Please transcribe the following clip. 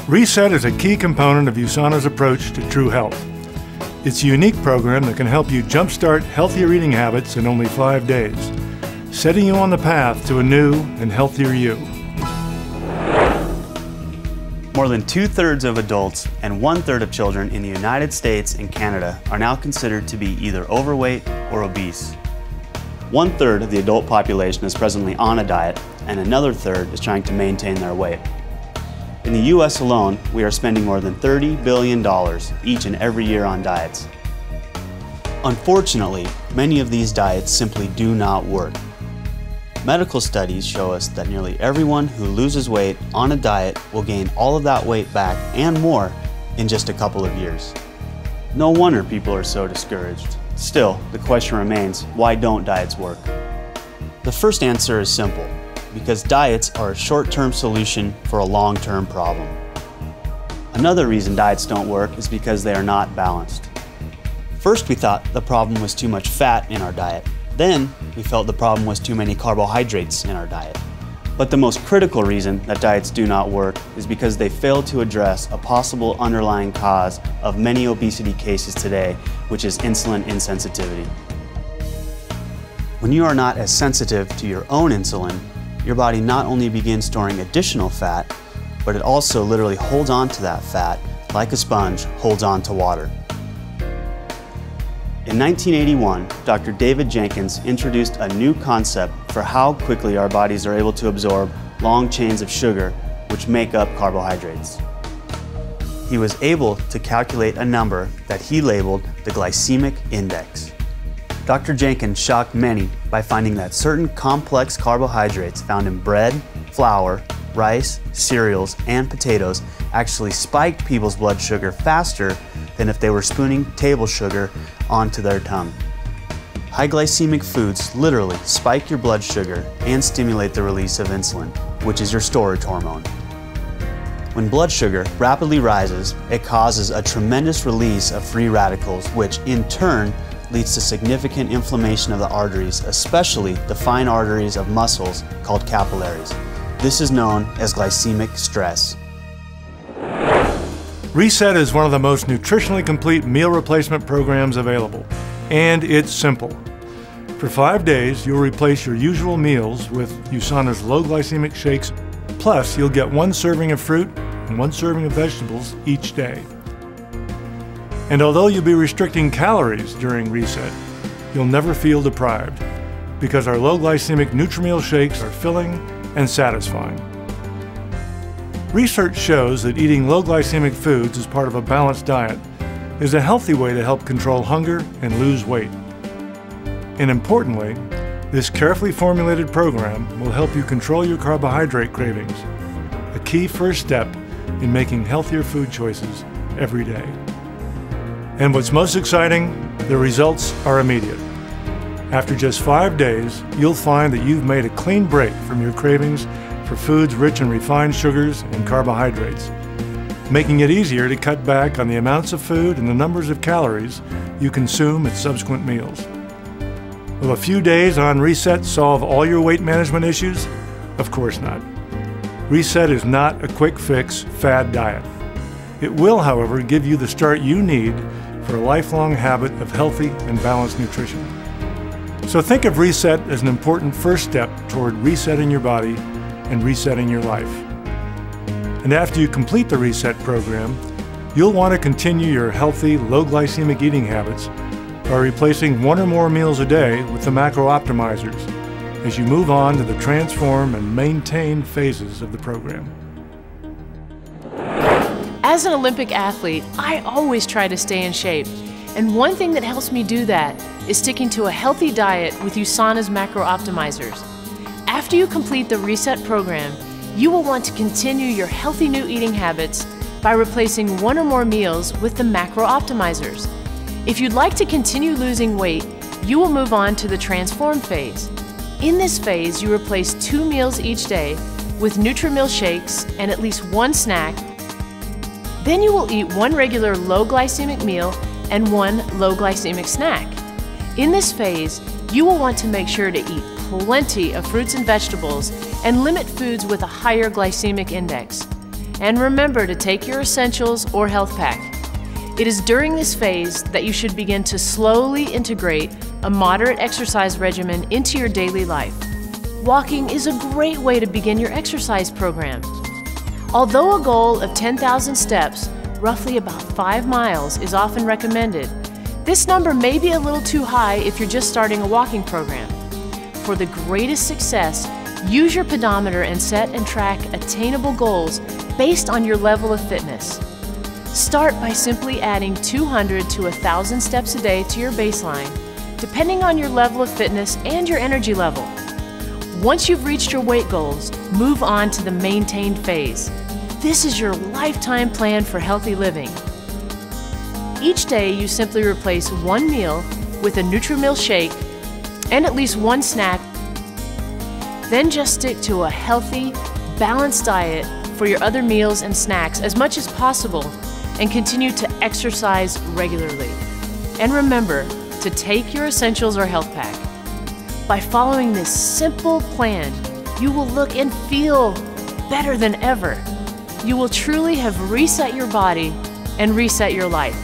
Reset is a key component of USANA's approach to true health. It's a unique program that can help you jumpstart healthier eating habits in only 5 days, setting you on the path to a new and healthier you. More than 2/3 of adults and 1/3 of children in the United States and Canada are now considered to be either overweight or obese. 1/3 of the adult population is presently on a diet, and another third is trying to maintain their weight. In the US alone, we are spending more than $30 billion each and every year on diets. Unfortunately, many of these diets simply do not work. Medical studies show us that nearly everyone who loses weight on a diet will gain all of that weight back and more in just a couple of years. No wonder people are so discouraged. Still, the question remains, why don't diets work? The first answer is simple, because diets are a short-term solution for a long-term problem. Another reason diets don't work is because they are not balanced. First, we thought the problem was too much fat in our diet. Then, we felt the problem was too many carbohydrates in our diet. But the most critical reason that diets do not work is because they fail to address a possible underlying cause of many obesity cases today, which is insulin insensitivity. When you are not as sensitive to your own insulin, your body not only begins storing additional fat, but it also literally holds on to that fat like a sponge holds on to water. In 1981, Dr. David Jenkins introduced a new concept for how quickly our bodies are able to absorb long chains of sugar, which make up carbohydrates. He was able to calculate a number that he labeled the glycemic index. Dr. Jenkins shocked many by finding that certain complex carbohydrates found in bread, flour, rice, cereals, and potatoes actually spiked people's blood sugar faster than if they were spooning table sugar onto their tongue. High glycemic foods literally spike your blood sugar and stimulate the release of insulin, which is your storage hormone. When blood sugar rapidly rises, it causes a tremendous release of free radicals, which in turn leads to significant inflammation of the arteries, especially the fine arteries of muscles called capillaries. This is known as glycemic stress. Reset is one of the most nutritionally complete meal replacement programs available, and it's simple. For 5 days, you'll replace your usual meals with USANA's low glycemic shakes, plus you'll get 1 serving of fruit and 1 serving of vegetables each day. And although you'll be restricting calories during Reset, you'll never feel deprived, because our low glycemic Nutrimeal shakes are filling and satisfying. Research shows that eating low glycemic foods as part of a balanced diet is a healthy way to help control hunger and lose weight. And importantly, this carefully formulated program will help you control your carbohydrate cravings, a key first step in making healthier food choices every day. And what's most exciting, the results are immediate. After just 5 days, you'll find that you've made a clean break from your cravings for foods rich in refined sugars and carbohydrates, making it easier to cut back on the amounts of food and the numbers of calories you consume at subsequent meals. Will a few days on Reset solve all your weight management issues? Of course not. Reset is not a quick fix fad diet. It will, however, give you the start you need for a lifelong habit of healthy and balanced nutrition. So think of Reset as an important first step toward resetting your body and resetting your life. And after you complete the Reset program, you'll want to continue your healthy, low glycemic eating habits by replacing 1 or more meals a day with the macro optimizers as you move on to the transform and maintain phases of the program. As an Olympic athlete, I always try to stay in shape. And one thing that helps me do that is sticking to a healthy diet with USANA's macro optimizers. After you complete the Reset program, you will want to continue your healthy new eating habits by replacing 1 or more meals with the macro optimizers. If you'd like to continue losing weight, you will move on to the transform phase. In this phase, you replace 2 meals each day with Nutrimeal shakes and at least 1 snack. Then you will eat 1 regular low glycemic meal and 1 low glycemic snack. In this phase, you will want to make sure to eat plenty of fruits and vegetables and limit foods with a higher glycemic index. And remember to take your essentials or health pack. It is during this phase that you should begin to slowly integrate a moderate exercise regimen into your daily life. Walking is a great way to begin your exercise program. Although a goal of 10,000 steps, roughly about 5 miles, is often recommended, this number may be a little too high if you're just starting a walking program. For the greatest success, use your pedometer and set and track attainable goals based on your level of fitness. Start by simply adding 200 to 1,000 steps a day to your baseline, depending on your level of fitness and your energy level. Once you've reached your weight goals, move on to the maintained phase. This is your lifetime plan for healthy living. Each day, you simply replace one meal with a Nutrimeal shake and at least one snack. Then just stick to a healthy, balanced diet for your other meals and snacks as much as possible, and continue to exercise regularly. And remember to take your essentials or health pack. By following this simple plan, you will look and feel better than ever. You will truly have reset your body and reset your life.